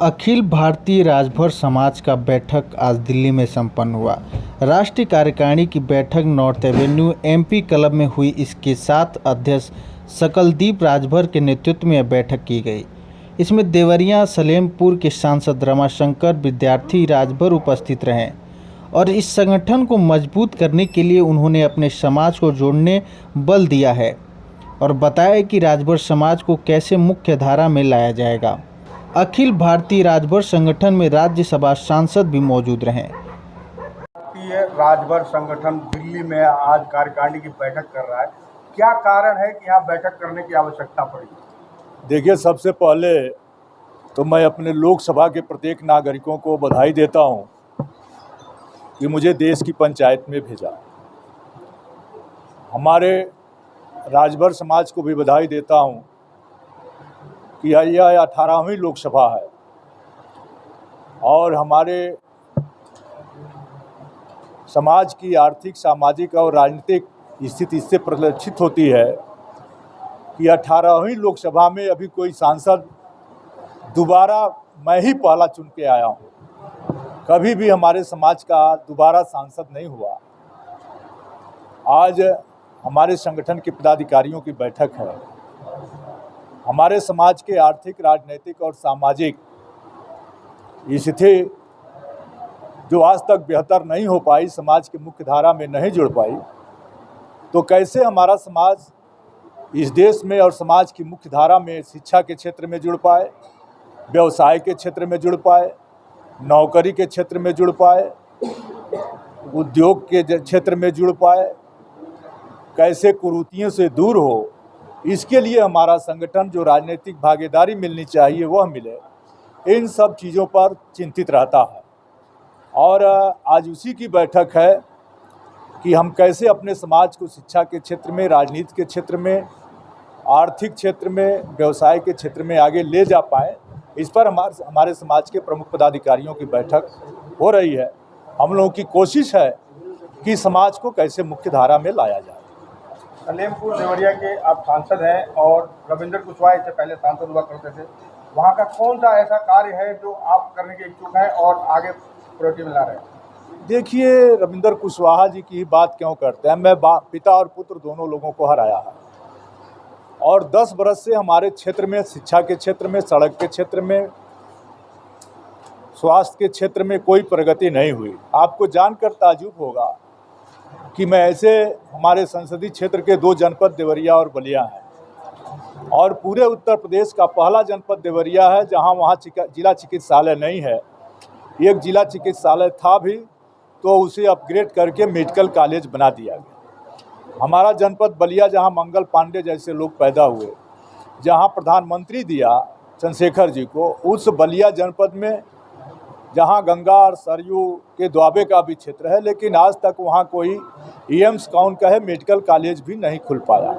अखिल भारतीय राजभर समाज का बैठक आज दिल्ली में संपन्न हुआ। राष्ट्रीय कार्यकारिणी की बैठक नॉर्थ एवेन्यू एमपी क्लब में हुई। इसके साथ अध्यक्ष सकलदीप राजभर के नेतृत्व में यह बैठक की गई। इसमें देवरिया सलेमपुर के सांसद रमाशंकर विद्यार्थी राजभर उपस्थित रहे और इस संगठन को मजबूत करने के लिए उन्होंने अपने समाज को जोड़ने बल दिया है और बताया कि राजभर समाज को कैसे मुख्य धारा में लाया जाएगा। अखिल भारतीय राजभर संगठन में राज्यसभा सांसद भी मौजूद रहे। भारतीय राजभर संगठन दिल्ली में आज कार्यकारिणी की बैठक कर रहा है। क्या कारण है कि यहाँ बैठक करने की आवश्यकता पड़ी? देखिए, सबसे पहले तो मैं अपने लोकसभा के प्रत्येक नागरिकों को बधाई देता हूँ कि मुझे देश की पंचायत में भेजा। हमारे राजभर समाज को भी बधाई देता हूँ कि यह 18वीं लोकसभा है और हमारे समाज की आर्थिक, सामाजिक और राजनीतिक स्थिति इससे प्रदर्शित होती है कि 18वीं लोकसभा में अभी कोई सांसद दोबारा मैं ही पहला चुन के आया हूँ। कभी भी हमारे समाज का दोबारा सांसद नहीं हुआ। आज हमारे संगठन के पदाधिकारियों की बैठक है। हमारे समाज के आर्थिक, राजनीतिक और सामाजिक स्थिति जो आज तक बेहतर नहीं हो पाई, समाज की मुख्य धारा में नहीं जुड़ पाई, तो कैसे हमारा समाज इस देश में और समाज की मुख्य धारा में शिक्षा के क्षेत्र में जुड़ पाए, व्यवसाय के क्षेत्र में जुड़ पाए, नौकरी के क्षेत्र में जुड़ पाए, उद्योग के क्षेत्र में जुड़ पाए, कैसे कुरीतियों से दूर हो, इसके लिए हमारा संगठन जो राजनीतिक भागीदारी मिलनी चाहिए वह मिले, इन सब चीज़ों पर चिंतित रहता है। और आज उसी की बैठक है कि हम कैसे अपने समाज को शिक्षा के क्षेत्र में, राजनीति के क्षेत्र में, आर्थिक क्षेत्र में, व्यवसाय के क्षेत्र में आगे ले जा पाए। इस पर हमारे समाज के प्रमुख पदाधिकारियों की बैठक हो रही है। हम लोगों की कोशिश है कि समाज को कैसे मुख्य धारा में लाया जाए। सलेमपुर देवरिया के आप सांसद हैं और रविंद्र कुशवाहा इससे पहले सांसद हुआ करते थे। वहाँ का कौन सा ऐसा कार्य है जो आप करने के इच्छुक हैं और आगे प्रायोरिटी में ला रहे हैं? देखिए, रविंद्र कुशवाहा जी की बात क्यों करते हैं? मैं पिता और पुत्र दोनों लोगों को हराया है और 10 बरस से हमारे क्षेत्र में, शिक्षा के क्षेत्र में, सड़क के क्षेत्र में, स्वास्थ्य के क्षेत्र में कोई प्रगति नहीं हुई। आपको जानकर ताज्जुब होगा कि मैं ऐसे हमारे संसदीय क्षेत्र के 2 जनपद देवरिया और बलिया हैं और पूरे उत्तर प्रदेश का पहला जनपद देवरिया है जहां वहां जिला चिकित्सालय नहीं है। एक जिला चिकित्सालय था भी तो उसे अपग्रेड करके मेडिकल कॉलेज बना दिया गया। हमारा जनपद बलिया जहां मंगल पांडे जैसे लोग पैदा हुए, जहां प्रधानमंत्री दिया चंद्रशेखर जी को, उस बलिया जनपद में जहां गंगा और सरयू के दुआबे का भी क्षेत्र है, लेकिन आज तक वहां कोई एम्स कौन कहे मेडिकल कॉलेज भी नहीं खुल पाया।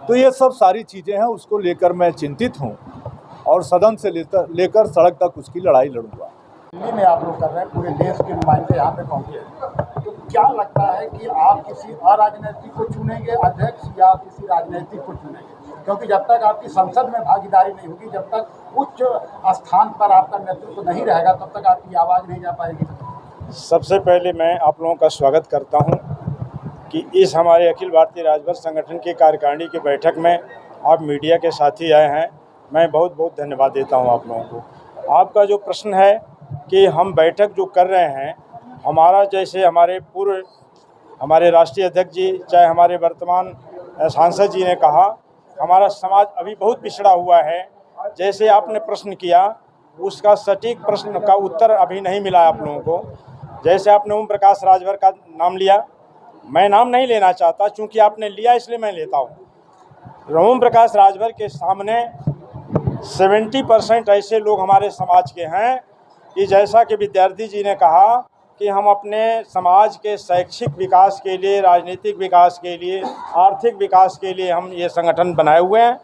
तो ये सब सारी चीज़ें हैं, उसको लेकर मैं चिंतित हूं और सदन से लेकर सड़क तक उसकी लड़ाई लड़ूंगा। दिल्ली में आप लोग कर रहे हैं, पूरे देश के नुमाइंदे यहाँ पे पहुँचे हैं, तो क्या लगता है कि आप किसी अराजनीतिक को चुनेंगे अध्यक्ष या किसी राजनीतिक को चुनेंगे? क्योंकि जब तक आपकी संसद में भागीदारी नहीं होगी, जब तक उच्च स्थान पर आपका नेतृत्व नहीं रहेगा, तब तक आपकी आवाज़ नहीं जा पाएगी। सबसे पहले मैं आप लोगों का स्वागत करता हूं कि इस हमारे अखिल भारतीय राजभर संगठन की कार्यकारिणी की बैठक में आप मीडिया के साथी आए हैं। मैं बहुत बहुत धन्यवाद देता हूं आप लोगों को। आपका जो प्रश्न है कि हम बैठक जो कर रहे हैं, हमारा जैसे हमारे राष्ट्रीय अध्यक्ष जी, चाहे हमारे वर्तमान सांसद जी ने कहा, हमारा समाज अभी बहुत पिछड़ा हुआ है। जैसे आपने प्रश्न किया, उसका सटीक प्रश्न का उत्तर अभी नहीं मिला आप लोगों को। जैसे आपने ओम प्रकाश राजभर का नाम लिया, मैं नाम नहीं लेना चाहता, चूँकि आपने लिया इसलिए मैं लेता हूँ। ओम प्रकाश राजभर के सामने 70% ऐसे लोग हमारे समाज के हैं कि जैसा कि विद्यार्थी जी ने कहा कि हम अपने समाज के शैक्षिक विकास के लिए, राजनीतिक विकास के लिए, आर्थिक विकास के लिए हम ये संगठन बनाए हुए हैं।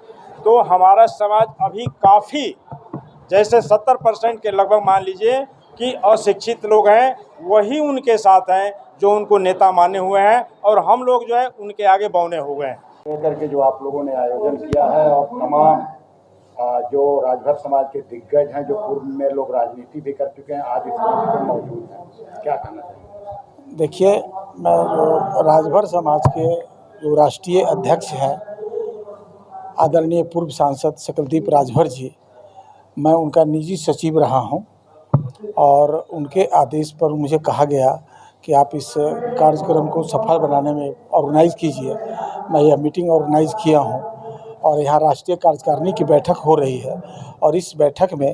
तो हमारा समाज अभी काफ़ी, जैसे 70% के लगभग मान लीजिए कि अशिक्षित लोग हैं, वही उनके साथ हैं जो उनको नेता माने हुए हैं और हम लोग जो है उनके आगे बौने हो गए हैं। लेकर के जो आप लोगों ने आयोजन किया है और तमाम जो राजभर समाज के दिग्गज हैं, जो पूर्व में लोग राजनीति भी कर चुके हैं, आज इस मंच पर मौजूद हैं, क्या कहना चाहिए? देखिए, मैं जो राजभर समाज के जो राष्ट्रीय अध्यक्ष हैं आदरणीय पूर्व सांसद सकलदीप राजभर जी, मैं उनका निजी सचिव रहा हूं और उनके आदेश पर मुझे कहा गया कि आप इस कार्यक्रम को सफल बनाने में ऑर्गेनाइज़ कीजिए। मैं यह मीटिंग ऑर्गेनाइज़ किया हूं और यहाँ राष्ट्रीय कार्यकारिणी की बैठक हो रही है और इस बैठक में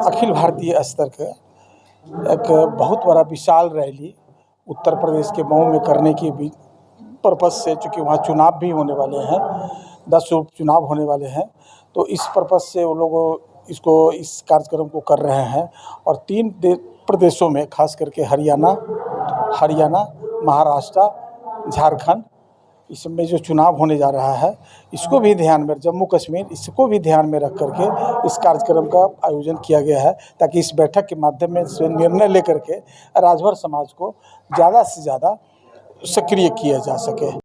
अखिल भारतीय स्तर के एक बहुत बड़ा विशाल रैली उत्तर प्रदेश के मऊ में करने की भी पर्पज़ से, चूँकि वहाँ चुनाव भी होने वाले हैं, 10 उपचुनाव होने वाले हैं, तो इस पर्पज़ से वो लोग इस कार्यक्रम को कर रहे हैं और 3 प्रदेशों में, खास करके हरियाणा, महाराष्ट्र, झारखंड, इसमें जो चुनाव होने जा रहा है, इसको भी ध्यान में, जम्मू कश्मीर, इसको भी ध्यान में रख करके इस कार्यक्रम का आयोजन किया गया है, ताकि इस बैठक के माध्यम में से निर्णय लेकर के राजभर समाज को ज़्यादा से ज़्यादा सक्रिय किया जा सके।